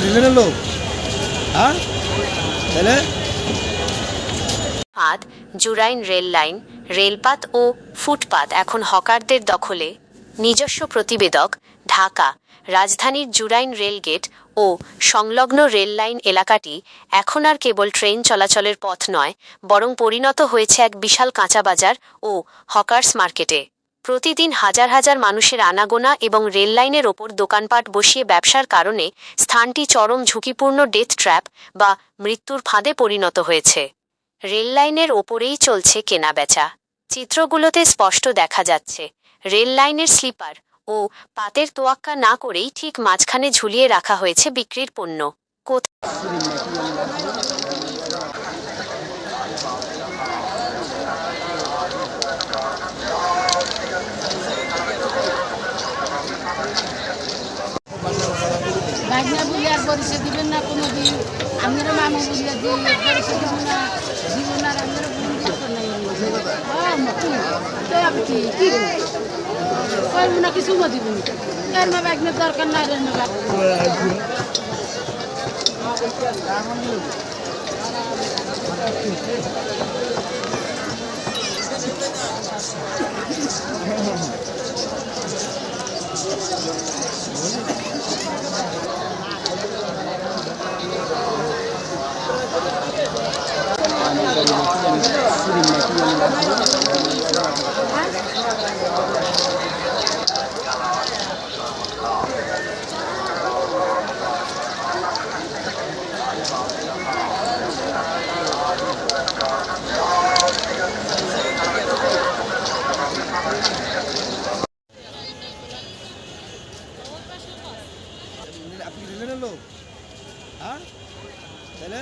রেলের লোক? হ্যাঁ তাহলে পাত জুরাইন রেল লাইন, রেলপাত ও ফুটপাত এখন হকারদের দখলে। নিজস্ব প্রতিবেদক, ঢাকা। রাজধানীর জুরাইন রেলগেট ও সংলগ্ন রেল লাইন এলাকাটি এখন আর কেবল ট্রেন চলাচলের পথ নয়, বরং পরিণত হয়েছে এক বিশাল কাঁচাবাজার ও হকার্স মার্কেটে। প্রতিদিন হাজার হাজার মানুষের আনাগোনা এবং রেল লাইনের ওপর দোকানপাট বসিয়ে ব্যবসার কারণে স্থানটি চরম ঝুঁকিপূর্ণ ডেথ ট্র্যাপ বা মৃত্যুর ফাঁদে পরিণত হয়েছে। রেল লাইনের ওপরেই চলছে কেনাবেচা। চিত্রগুলোতে স্পষ্ট দেখা যাচ্ছে রেল লাইনের স্লিপার ও পাতের তোয়াক্কা না করেই ঠিক মাঝখানে ঝুলিয়ে রাখা হয়েছে বিক্রির পণ্য। ভাগনা বলে আর পরিচয় দিবেন না কোনো দিন, আপনারা মামু বলে দিয়ে পরিচয় দিব না, দিব না আর আপনারা বলুন দরকার নাই। কি করবো না কিছু মা দিব এর মা ভাগনার দরকার নাই রে মা। আপনি রেলের লোক? হ্যাঁ তাহলে